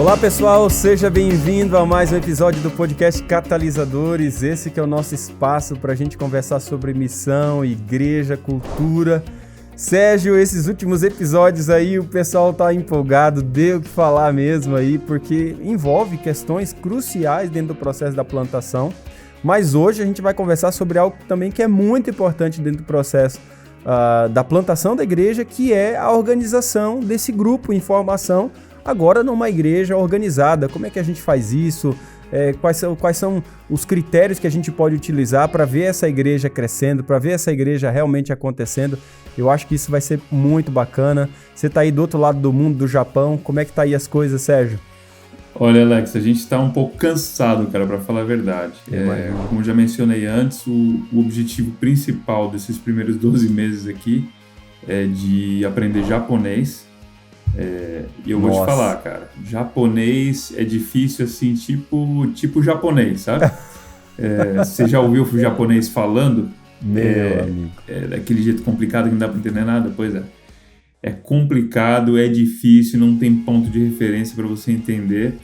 Olá pessoal, seja bem-vindo a mais um episódio do podcast Catalisadores. Esse que é o nosso espaço para a gente conversar sobre missão, igreja, cultura. Sérgio, esses últimos episódios aí o pessoal tá empolgado, deu o que falar mesmo aí, porque envolve questões cruciais dentro do processo da plantação. Mas hoje a gente vai conversar sobre algo também que é muito importante dentro do processo da plantação da igreja, que é a organização desse grupo em formação, agora numa igreja organizada. Como é que a gente faz isso? Quais são os critérios que a gente pode utilizar para ver essa igreja crescendo, para ver essa igreja realmente acontecendo? Eu acho que isso vai ser muito bacana. Você está aí do outro lado do mundo, do Japão. Como é que tá aí as coisas, Sérgio? Olha, Alex, a gente está um pouco cansado, cara, para falar a verdade. Como já mencionei antes, o objetivo principal desses primeiros 12 meses aqui é de aprender japonês. E eu vou te falar, cara, japonês é difícil assim, tipo japonês, sabe? Você já ouviu o japonês falando? Meu amigo. Daquele jeito complicado que não dá para entender nada? Pois é. É complicado, é difícil, não tem ponto de referência para você entender,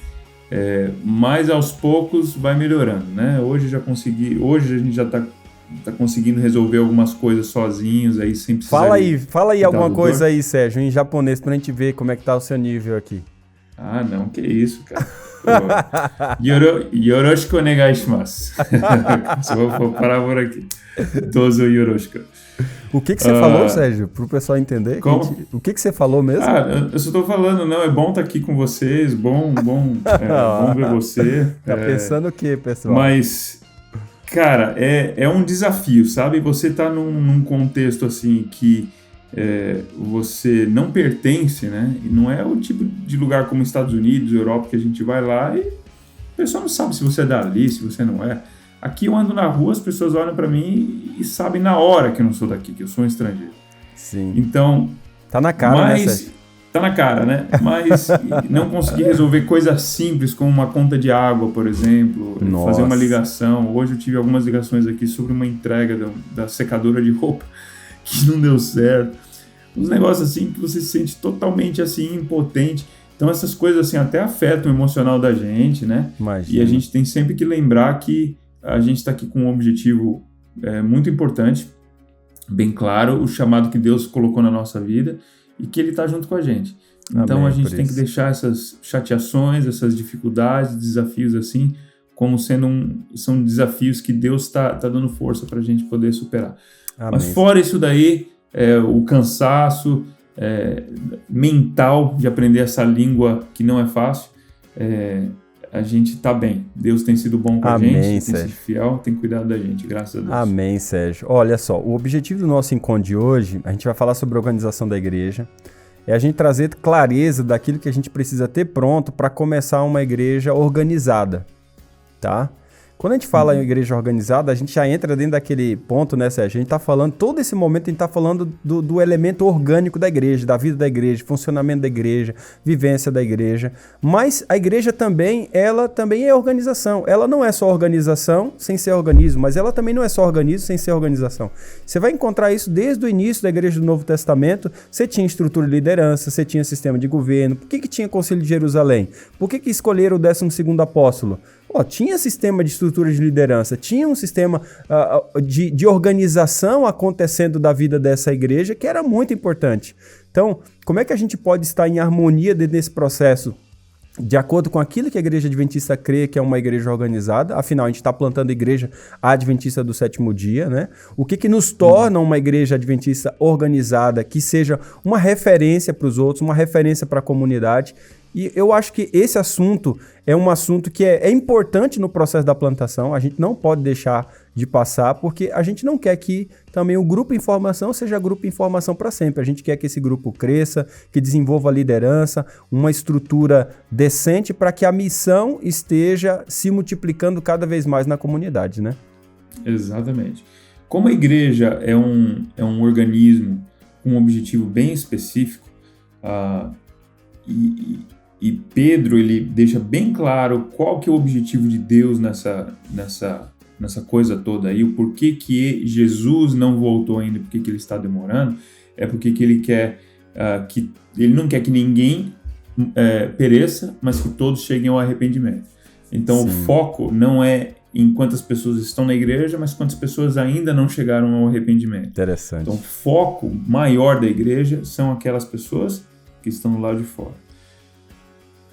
mas aos poucos vai melhorando, né? Hoje a gente já está conseguindo resolver algumas coisas sozinhos, aí sem precisar... Fala aí alguma coisa aí, Sérgio, em japonês, pra gente ver como é que tá o seu nível aqui. Ah, não, que isso, cara. Yoroshiku onegai shimasu. Só vou parar por aqui. Dozo yoroshiku. O que você falou, Sérgio, pro pessoal entender? O que você falou mesmo? Eu só tô falando, não, é bom estar aqui com vocês, bom ver você. Tá pensando o quê, pessoal? Mas, cara, é um desafio, sabe? Você tá num contexto assim que você não pertence, né? E não é o tipo de lugar como Estados Unidos, Europa, que a gente vai lá e o pessoal não sabe se você é dali, se você não é. Aqui eu ando na rua, as pessoas olham pra mim e sabem na hora que eu não sou daqui, que eu sou um estrangeiro. Sim. Então... Tá na cara, né, Sérgio? Tá na cara, né? Mas não consegui resolver coisas simples como uma conta de água, por exemplo, fazer uma ligação. Hoje eu tive algumas ligações aqui sobre uma entrega da secadora de roupa que não deu certo. Uns negócios assim que você se sente totalmente assim impotente. Então essas coisas assim até afetam o emocional da gente, né? Imagina. E a gente tem sempre que lembrar que a gente está aqui com um objetivo muito importante, bem claro, o chamado que Deus colocou na nossa vida e que Ele está junto com a gente. Então Amém, a gente tem que deixar essas chateações, essas dificuldades, desafios assim, como são desafios que Deus está dando força para a gente poder superar. Amém. Mas fora isso daí, o cansaço mental de aprender essa língua que não é fácil, a gente tá bem. Deus tem sido bom com a gente, tem sido fiel, tem cuidado da gente, graças a Deus. Amém, Sérgio. Olha só, o objetivo do nosso encontro de hoje, a gente vai falar sobre a organização da igreja, é a gente trazer clareza daquilo que a gente precisa ter pronto para começar uma igreja organizada, tá? Quando a gente fala em igreja organizada, a gente já entra dentro daquele ponto, né, Sérgio? A gente tá falando, todo esse momento a gente tá falando do elemento orgânico da igreja, da vida da igreja, funcionamento da igreja, vivência da igreja. Mas a igreja também, ela também é organização. Ela não é só organização sem ser organismo, mas ela também não é só organismo sem ser organização. Você vai encontrar isso desde o início da igreja do Novo Testamento. Você tinha estrutura de liderança, você tinha sistema de governo. Por que tinha Conselho de Jerusalém? Por que escolheram o 12º apóstolo? Tinha sistema de estrutura de liderança, tinha um sistema de organização acontecendo da vida dessa igreja que era muito importante. Então, como é que a gente pode estar em harmonia desse processo de acordo com aquilo que a igreja adventista crê que é uma igreja organizada? Afinal, a gente está plantando a igreja adventista do sétimo dia, né? O que nos torna uma igreja adventista organizada, que seja uma referência para os outros, uma referência para a comunidade? E eu acho que esse assunto é um assunto que é importante no processo da plantação. A gente não pode deixar de passar, porque a gente não quer que também o grupo em formação seja grupo em formação para sempre. A gente quer que esse grupo cresça, que desenvolva liderança, uma estrutura decente para que a missão esteja se multiplicando cada vez mais na comunidade, né? Exatamente. Como a igreja é um organismo com um objetivo bem específico, e Pedro ele deixa bem claro qual que é o objetivo de Deus nessa coisa toda aí, o porquê que Jesus não voltou ainda, porquê que ele está demorando, é porque que ele quer ele não quer que ninguém pereça, mas que todos cheguem ao arrependimento. Então, Sim. O foco não é em quantas pessoas estão na igreja, mas quantas pessoas ainda não chegaram ao arrependimento. Interessante. Então, o foco maior da igreja são aquelas pessoas que estão do lado de fora.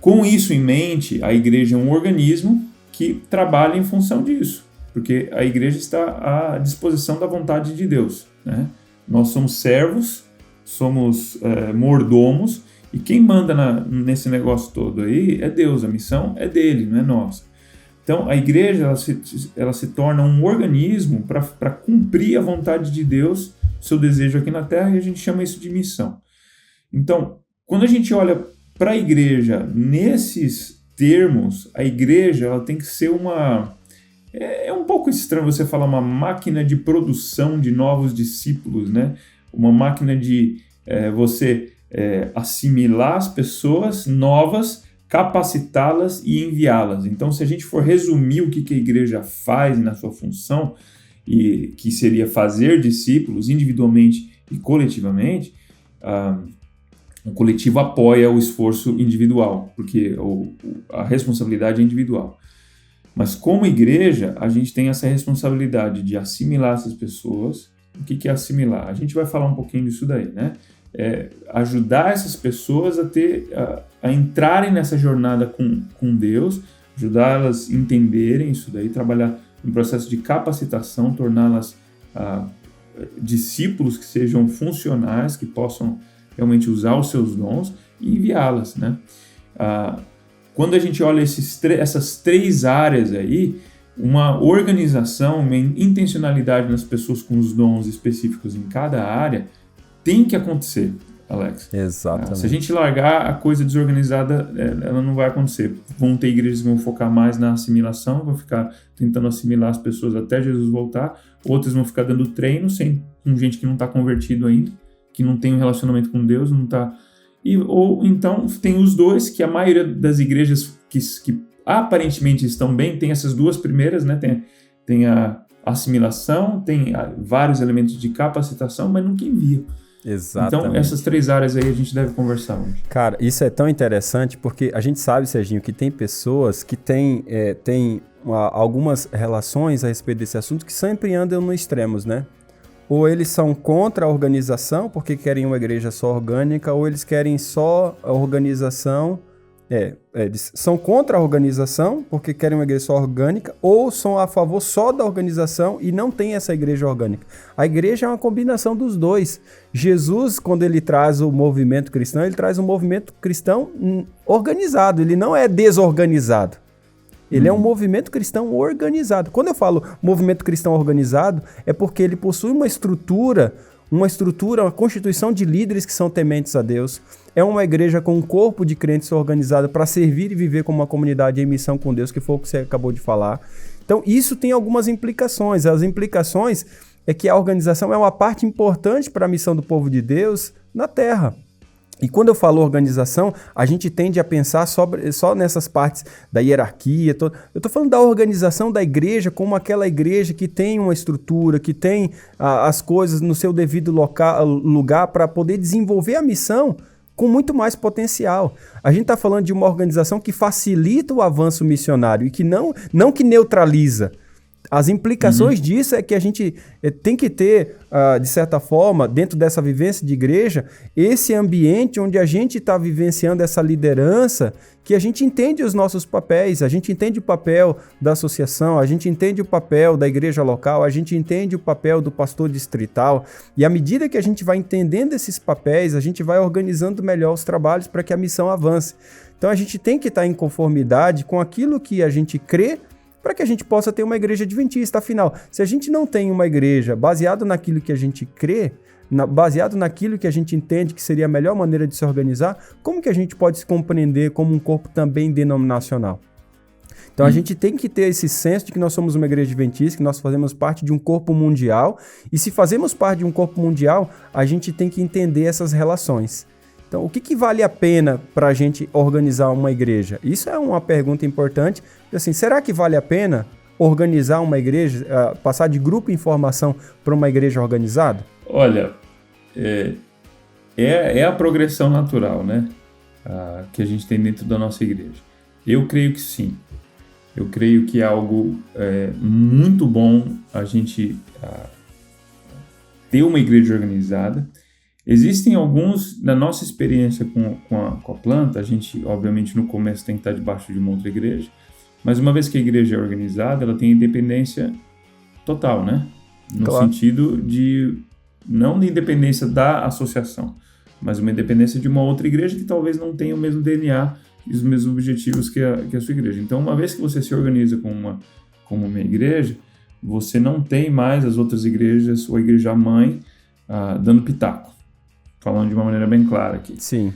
Com isso em mente, a igreja é um organismo que trabalha em função disso, porque a igreja está à disposição da vontade de Deus, né? Nós somos servos, somos mordomos, e quem manda nesse negócio todo aí é Deus, a missão é dele, não é nossa. Então, a igreja ela se torna um organismo para cumprir a vontade de Deus, seu desejo aqui na Terra, e a gente chama isso de missão. Então, quando a gente olha para a igreja nesses termos, a igreja ela tem que ser uma... É um pouco estranho você falar uma máquina de produção de novos discípulos, né? Uma máquina de você assimilar as pessoas novas, capacitá-las e enviá-las. Então, se a gente for resumir o que a igreja faz na sua função, e que seria fazer discípulos individualmente e coletivamente, o coletivo apoia o esforço individual, porque a responsabilidade é individual. Mas como igreja, a gente tem essa responsabilidade de assimilar essas pessoas. O que é assimilar? A gente vai falar um pouquinho disso daí, né? Ajudar essas pessoas a entrarem nessa jornada com Deus, ajudá-las a entenderem isso daí, trabalhar no processo de capacitação, torná-las discípulos que sejam funcionais, que possam realmente usar os seus dons e enviá-las, né? Quando a gente olha essas três áreas aí, uma organização, uma intencionalidade nas pessoas com os dons específicos em cada área tem que acontecer, Alex. Exatamente. Se a gente largar a coisa desorganizada, ela não vai acontecer. Vão ter igrejas que vão focar mais na assimilação, vão ficar tentando assimilar as pessoas até Jesus voltar, outras vão ficar dando treino com gente que não está convertido ainda, que não tem um relacionamento com Deus, não está... Ou então tem os dois, que a maioria das igrejas que aparentemente estão bem, tem essas duas primeiras, né? Tem a assimilação, tem vários elementos de capacitação, mas nunca envia. Exatamente. Então, essas três áreas aí a gente deve conversar hoje. Cara, isso é tão interessante porque a gente sabe, Serginho, que tem pessoas que têm algumas relações a respeito desse assunto que sempre andam nos extremos, né? Ou eles são contra a organização porque querem uma igreja só orgânica, ou eles querem só a organização... eles são contra a organização porque querem uma igreja só orgânica, ou são a favor só da organização e não tem essa igreja orgânica. A igreja é uma combinação dos dois. Jesus, quando ele traz o movimento cristão, ele traz um movimento cristão organizado, ele não é desorganizado. Ele é um movimento cristão organizado. Quando eu falo movimento cristão organizado, é porque ele possui uma estrutura, uma constituição de líderes que são tementes a Deus. É uma igreja com um corpo de crentes organizado para servir e viver como uma comunidade em missão com Deus, que foi o que você acabou de falar. Então, isso tem algumas implicações. As implicações é que a organização é uma parte importante para a missão do povo de Deus na Terra. E quando eu falo organização, a gente tende a pensar só nessas partes da hierarquia. Eu estou falando da organização da igreja como aquela igreja que tem uma estrutura, que tem as coisas no seu devido lugar para poder desenvolver a missão com muito mais potencial. A gente está falando de uma organização que facilita o avanço missionário e que não que neutraliza. As implicações disso é que a gente tem que ter, de certa forma, dentro dessa vivência de igreja, esse ambiente onde a gente está vivenciando essa liderança, que a gente entende os nossos papéis, a gente entende o papel da associação, a gente entende o papel da igreja local, a gente entende o papel do pastor distrital, e à medida que a gente vai entendendo esses papéis, a gente vai organizando melhor os trabalhos para que a missão avance. Então a gente tem que estar em conformidade com aquilo que a gente crê, para que a gente possa ter uma igreja adventista. Afinal, se a gente não tem uma igreja baseada naquilo que a gente crê, baseado naquilo que a gente entende que seria a melhor maneira de se organizar, como que a gente pode se compreender como um corpo também denominacional? Então a gente tem que ter esse senso de que nós somos uma igreja adventista, que nós fazemos parte de um corpo mundial, e se fazemos parte de um corpo mundial, a gente tem que entender essas relações. Então, o que vale a pena para a gente organizar uma igreja? Isso é uma pergunta importante. Assim, será que vale a pena organizar uma igreja, passar de grupo em formação para uma igreja organizada? Olha, é a progressão natural, né? que a gente tem dentro da nossa igreja? Eu creio que sim. Eu creio que é algo muito bom a gente ter uma igreja organizada. Existem alguns, na nossa experiência com a planta, a gente, obviamente, no começo tem que estar debaixo de uma outra igreja, mas uma vez que a igreja é organizada, ela tem independência total, né? No sentido de, não de independência da associação, mas uma independência de uma outra igreja que talvez não tenha o mesmo DNA e os mesmos objetivos que a sua igreja. Então, uma vez que você se organiza como uma igreja, você não tem mais as outras igrejas ou a igreja-mãe dando pitaco. Falando de uma maneira bem clara aqui. Sim.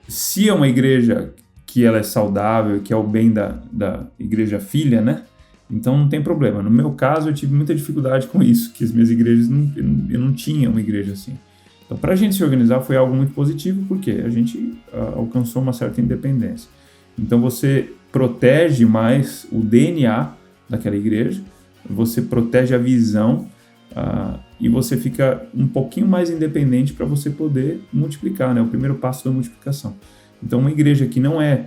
Se é uma igreja que ela é saudável, que é o bem da igreja filha, né? Então não tem problema. No meu caso, eu tive muita dificuldade com isso, que as minhas igrejas, eu não tinha uma igreja assim. Então, para a gente se organizar foi algo muito positivo, porque a gente alcançou uma certa independência. Então, você protege mais o DNA daquela igreja, você protege a visão, e você fica um pouquinho mais independente para você poder multiplicar, né? O primeiro passo da multiplicação. Então, uma igreja que não é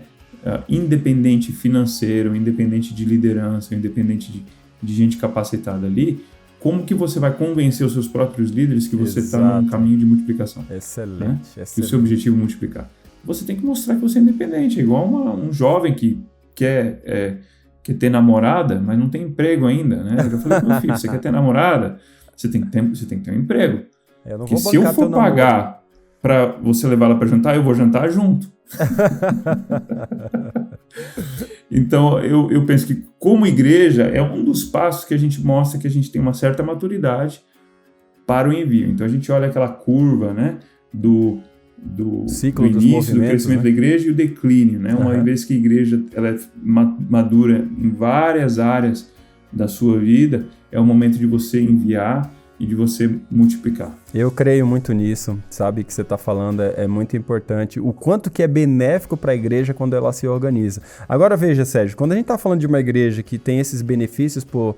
independente financeiro, independente de liderança, independente de gente capacitada ali, como que você vai convencer os seus próprios líderes que você está num caminho de multiplicação? Excelente, né? excelente. E o seu objetivo é multiplicar. Você tem que mostrar que você é independente. É igual um jovem que quer ter namorada, mas não tem emprego ainda, né? Eu já falei pro meu filho, você quer ter namorada? Você tem que ter um emprego. Porque se eu for pagar para você levar ela para jantar, eu vou jantar junto. Então, eu penso que como igreja é um dos passos que a gente mostra que a gente tem uma certa maturidade para o envio. Então, a gente olha aquela curva, né, do ciclo do início, do crescimento, né, da igreja e o declínio, né? Uma vez que a igreja ela é madura em várias áreas da sua vida, é o momento de você enviar e de você multiplicar. Eu creio muito nisso, sabe? Que você está falando é muito importante. O quanto que é benéfico para a igreja quando ela se organiza. Agora veja, Sérgio, quando a gente está falando de uma igreja que tem esses benefícios por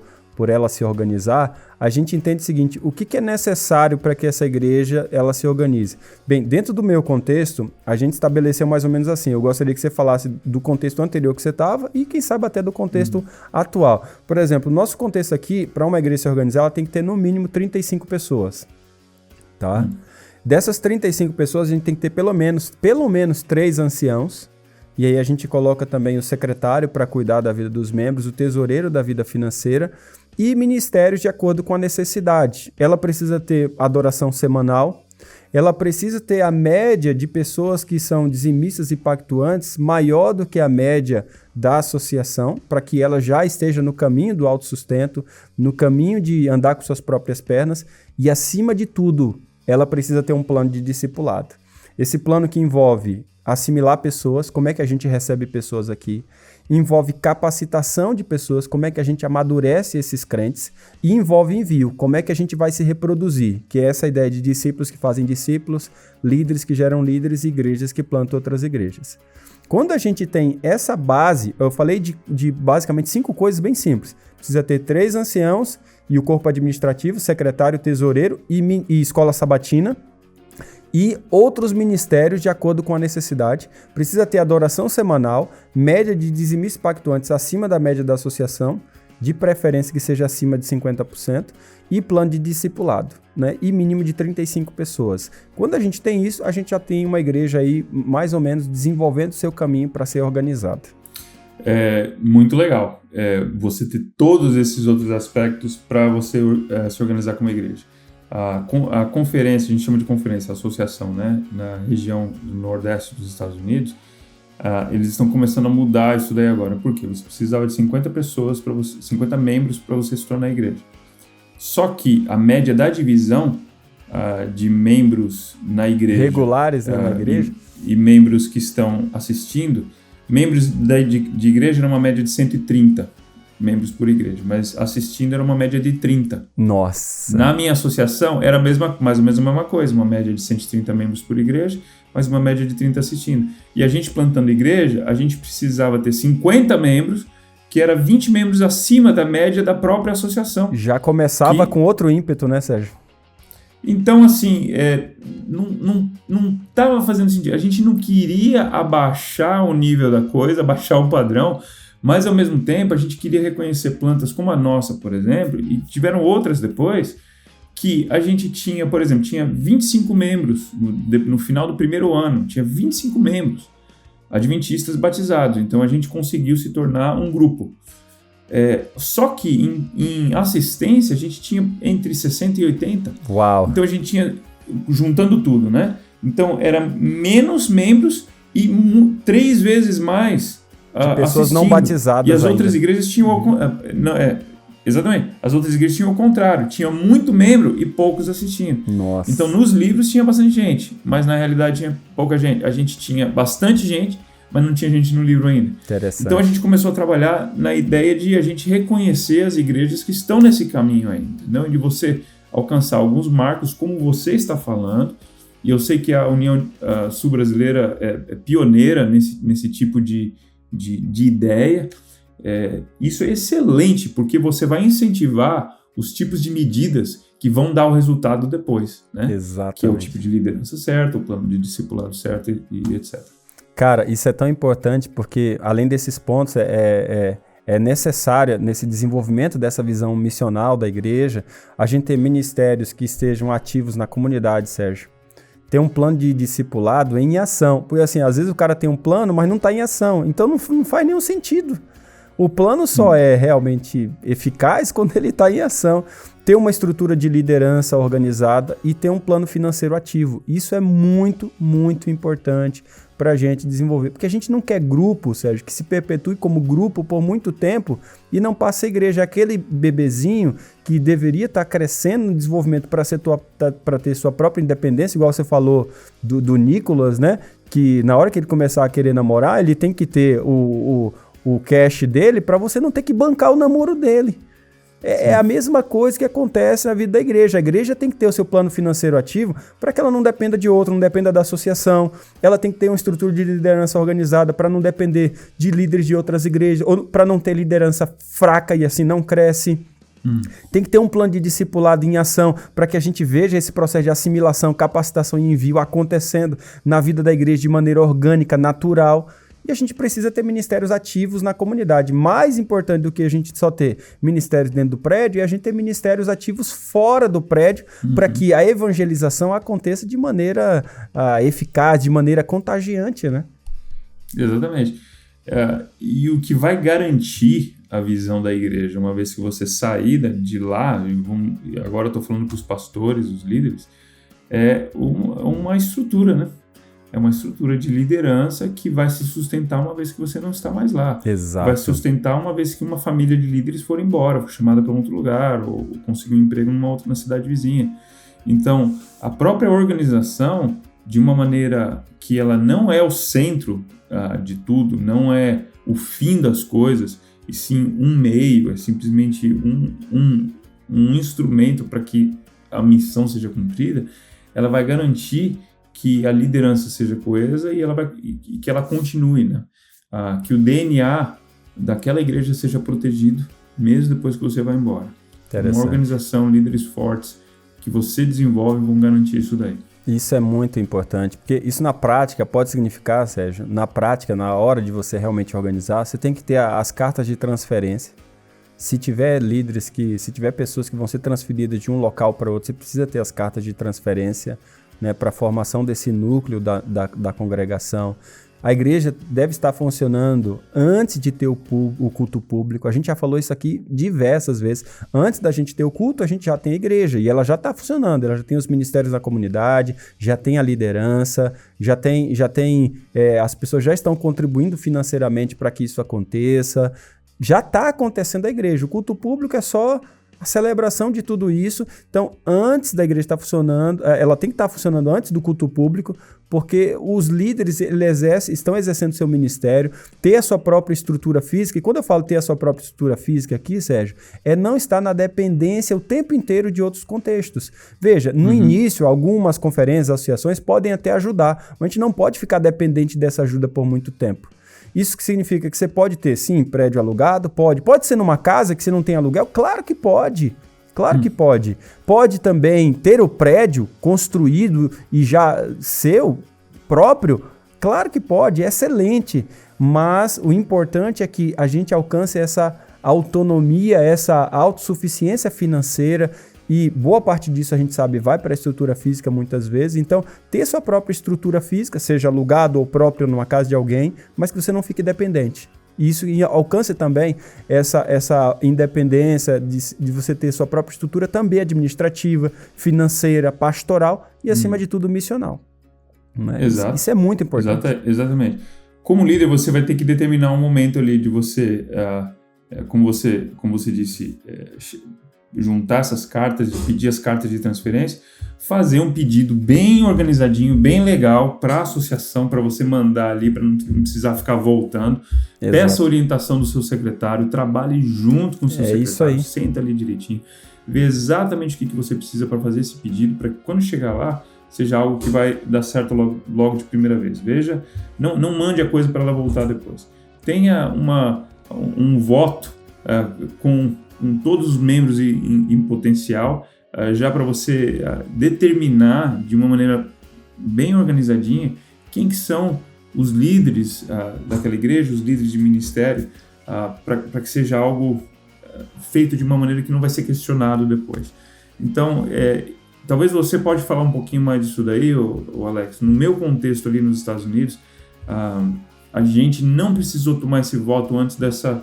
ela se organizar, a gente entende o seguinte: o que é necessário para que essa igreja ela se organize? Bem, dentro do meu contexto, a gente estabeleceu mais ou menos assim. Eu gostaria que você falasse do contexto anterior que você estava e quem sabe até do contexto atual. Por exemplo, o nosso contexto aqui, para uma igreja se organizar, ela tem que ter no mínimo 35 pessoas. Tá? Dessas 35 pessoas, a gente tem que ter pelo menos 3 anciãos. E aí a gente coloca também o secretário para cuidar da vida dos membros, o tesoureiro da vida financeira e ministérios de acordo com a necessidade. Ela precisa ter adoração semanal, ela precisa ter a média de pessoas que são dizimistas e pactuantes maior do que a média da associação, para que ela já esteja no caminho do autossustento, no caminho de andar com suas próprias pernas e, acima de tudo, ela precisa ter um plano de discipulado. Esse plano que envolve assimilar pessoas, como é que a gente recebe pessoas aqui, envolve capacitação de pessoas, como é que a gente amadurece esses crentes, e envolve envio, como é que a gente vai se reproduzir, que é essa ideia de discípulos que fazem discípulos, líderes que geram líderes e igrejas que plantam outras igrejas. Quando a gente tem essa base, eu falei de basicamente 5 coisas bem simples. Precisa ter 3 anciãos e o corpo administrativo, secretário, tesoureiro e escola sabatina, e outros ministérios de acordo com a necessidade. Precisa ter adoração semanal, média de dizimistas pactuantes acima da média da associação, de preferência que seja acima de 50%, e plano de discipulado, né? E mínimo de 35 pessoas. Quando a gente tem isso, a gente já tem uma igreja aí mais ou menos desenvolvendo o seu caminho para ser organizada. É muito legal você ter todos esses outros aspectos para você se organizar como igreja. A conferência, a gente chama de conferência, a associação, né, na região do Nordeste dos Estados Unidos, eles estão começando a mudar isso daí agora. Por quê? Você precisava de 50 pessoas, 50 membros para você se tornar igreja. Só que a média da divisão de membros na igreja... regulares, né, na igreja? E membros que estão assistindo, membros de igreja era uma média de 130 membros por igreja, mas assistindo era uma média de 30. Nossa! Na minha associação era mais ou menos a mesma coisa, uma média de 130 membros por igreja, mas uma média de 30 assistindo. E a gente plantando igreja, a gente precisava ter 50 membros, que era 20 membros acima da média da própria associação. Já começava com outro ímpeto, né, Sérgio? Então, assim, não estava fazendo sentido. A gente não queria abaixar o nível da coisa, abaixar o padrão, mas, ao mesmo tempo, a gente queria reconhecer plantas como a nossa, por exemplo, e tiveram outras depois, que a gente tinha, por exemplo, tinha 25 membros no final do primeiro ano, tinha 25 membros adventistas batizados. Então, a gente conseguiu se tornar um grupo. Só que em assistência a gente tinha entre 60 e 80. Uau! Então a gente tinha, juntando tudo, né? Então era menos membros e 3 vezes mais de pessoas não batizadas. E as outras igrejas tinham... exatamente. As outras igrejas tinham o contrário. Tinha muito membro e poucos assistindo. Nossa. Então nos livros tinha bastante gente, mas na realidade tinha pouca gente. A gente tinha bastante gente, mas não tinha gente no livro ainda. Interessante. Então a gente começou a trabalhar na ideia de a gente reconhecer as igrejas que estão nesse caminho ainda, não? De você alcançar alguns marcos, como você está falando, e eu sei que a União Sul-Brasileira é pioneira nesse tipo de ideia. Isso é excelente, porque você vai incentivar os tipos de medidas que vão dar o resultado depois, né? Exatamente. Que é o tipo de liderança certa, o plano de discipulado certo e etc. Cara, isso é tão importante porque, além desses pontos, é necessário, nesse desenvolvimento dessa visão missional da igreja, a gente ter ministérios que estejam ativos na comunidade, Sérgio. Ter um plano de discipulado em ação. Porque, assim, às vezes o cara tem um plano, mas não está em ação. Então, não faz nenhum sentido. O plano só é realmente eficaz quando ele está em ação. Ter uma estrutura de liderança organizada e ter um plano financeiro ativo. Isso é muito, muito importante para a gente desenvolver. Porque a gente não quer grupo, Sérgio, que se perpetue como grupo por muito tempo e não passe a igreja. Aquele bebezinho que deveria estar crescendo no desenvolvimento para ter sua própria independência, igual você falou do Nicolas, né? Que na hora que ele começar a querer namorar, ele tem que ter o cash dele para você não ter que bancar o namoro dele. É a mesma coisa que acontece na vida da igreja. A igreja tem que ter o seu plano financeiro ativo para que ela não dependa de outro, não dependa da associação. Ela tem que ter uma estrutura de liderança organizada para não depender de líderes de outras igrejas, ou para não ter liderança fraca e assim não cresce. Tem que ter um plano de discipulado em ação para que a gente veja esse processo de assimilação, capacitação e envio acontecendo na vida da igreja de maneira orgânica, natural. E a gente precisa ter ministérios ativos na comunidade. Mais importante do que a gente só ter ministérios dentro do prédio é a gente ter ministérios ativos fora do prédio para que a evangelização aconteça de maneira eficaz, de maneira contagiante, né? Exatamente. E o que vai garantir a visão da igreja, uma vez que você sair de lá, agora eu estou falando para os pastores, os líderes, é uma estrutura, né? É uma estrutura de liderança que vai se sustentar uma vez que você não está mais lá. Exato. Vai se sustentar uma vez que uma família de líderes for embora, for chamada para outro lugar, ou conseguir um emprego na cidade vizinha. Então, a própria organização, de uma maneira que ela não é o centro de tudo, não é o fim das coisas, e sim um meio, é simplesmente um instrumento para que a missão seja cumprida, ela vai garantir que a liderança seja coesa e que ela continue, né? Que o DNA daquela igreja seja protegido mesmo depois que você vai embora. Uma organização, líderes fortes que você desenvolve vão garantir isso daí. Isso é muito importante, porque isso na prática pode significar, Sérgio, na prática, na hora de você realmente organizar, você tem que ter as cartas de transferência. Se tiver se tiver pessoas que vão ser transferidas de um local para outro, você precisa ter as cartas de transferência, né, para a formação desse núcleo da congregação. A igreja deve estar funcionando antes de ter o culto público. A gente já falou isso aqui diversas vezes. Antes da gente ter o culto, a gente já tem a igreja e ela já está funcionando. Ela já tem os ministérios da comunidade, já tem a liderança, as pessoas já estão contribuindo financeiramente para que isso aconteça. Já está acontecendo a igreja. O culto público é só a celebração de tudo isso. Então, antes da igreja estar funcionando, ela tem que estar funcionando antes do culto público, porque os líderes estão exercendo seu ministério, ter a sua própria estrutura física. E quando eu falo ter a sua própria estrutura física aqui, Sérgio, é não estar na dependência o tempo inteiro de outros contextos. Veja, no início, algumas conferências, associações podem até ajudar, mas a gente não pode ficar dependente dessa ajuda por muito tempo. Isso que significa que você pode ter, sim, prédio alugado? Pode. Pode ser numa casa que você não tem aluguel? Claro que pode. Claro que pode. Pode também ter o prédio construído e já seu próprio? Claro que pode, é excelente. Mas o importante é que a gente alcance essa autonomia, essa autossuficiência financeira, e boa parte disso a gente sabe vai para a estrutura física muitas vezes. Então, ter sua própria estrutura física, seja alugado ou próprio numa casa de alguém, mas que você não fique dependente. E isso alcance também essa independência de você ter sua própria estrutura também administrativa, financeira, pastoral e, acima de tudo, missional. Exato. Isso é muito importante. Exatamente. Como líder, você vai ter que determinar um momento ali de você, como você disse, juntar essas cartas, pedir as cartas de transferência, fazer um pedido bem organizadinho, bem legal para a associação, para você mandar ali, para não precisar ficar voltando. Exato. Peça a orientação do seu secretário, trabalhe junto com o seu secretário, isso aí. Senta ali direitinho, vê exatamente o que você precisa para fazer esse pedido, para que quando chegar lá, seja algo que vai dar certo logo de primeira vez. Veja, não mande a coisa para ela voltar depois. Tenha um voto com todos os membros em potencial, já para você determinar de uma maneira bem organizadinha quem que são os líderes daquela igreja, os líderes de ministério, para que seja algo feito de uma maneira que não vai ser questionado depois. Então, talvez você pode falar um pouquinho mais disso daí, o Alex. No meu contexto ali nos Estados Unidos, a gente não precisou tomar esse voto antes dessa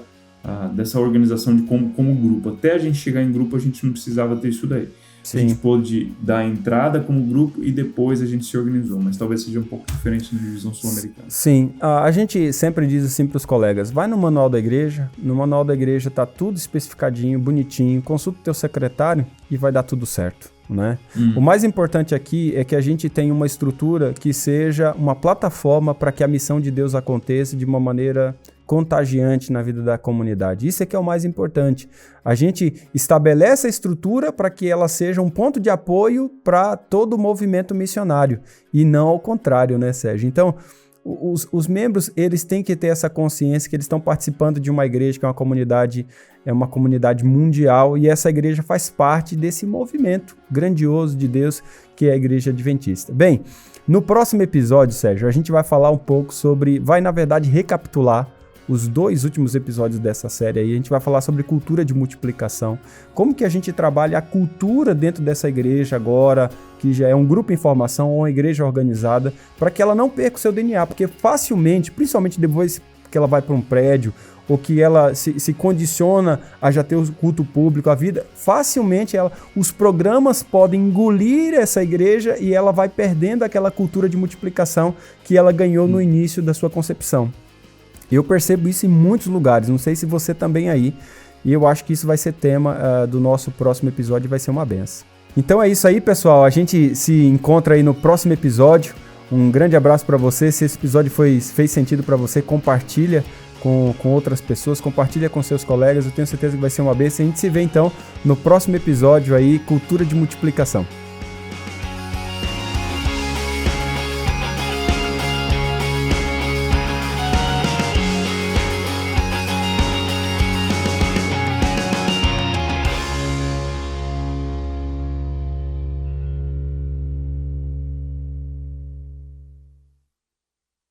organização de como grupo. Até a gente chegar em grupo, a gente não precisava ter isso daí. Sim. A gente pôde dar a entrada como grupo e depois a gente se organizou, mas talvez seja um pouco diferente na divisão sul-americana. Sim, a gente sempre diz assim para os colegas, vai no manual da igreja, no manual da igreja tá tudo especificadinho, bonitinho, consulta o teu secretário e vai dar tudo certo. Né? O mais importante aqui é que a gente tenha uma estrutura que seja uma plataforma para que a missão de Deus aconteça de uma maneira contagiante na vida da comunidade. Isso é que é o mais importante. A gente estabelece a estrutura para que ela seja um ponto de apoio para todo o movimento missionário e não ao contrário, né, Sérgio? Então, os membros, eles têm que ter essa consciência que eles estão participando de uma igreja que é uma comunidade mundial, e essa igreja faz parte desse movimento grandioso de Deus que é a Igreja Adventista. Bem, no próximo episódio, Sérgio, a gente vai falar um pouco vai na verdade recapitular os 2 últimos episódios dessa série aí. A gente vai falar sobre cultura de multiplicação, como que a gente trabalha a cultura dentro dessa igreja agora, que já é um grupo em formação ou uma igreja organizada, para que ela não perca o seu DNA, porque facilmente, principalmente depois que ela vai para um prédio, ou que ela se condiciona a já ter o culto público, a vida, facilmente os programas podem engolir essa igreja e ela vai perdendo aquela cultura de multiplicação que ela ganhou no início da sua concepção. Eu percebo isso em muitos lugares, não sei se você também aí, e eu acho que isso vai ser tema do nosso próximo episódio, vai ser uma benção. Então é isso aí, pessoal, a gente se encontra aí no próximo episódio. Um grande abraço para você. Se esse episódio fez sentido para você, compartilha com outras pessoas, compartilha com seus colegas, eu tenho certeza que vai ser uma benção. A gente se vê então no próximo episódio aí, Cultura de Multiplicação.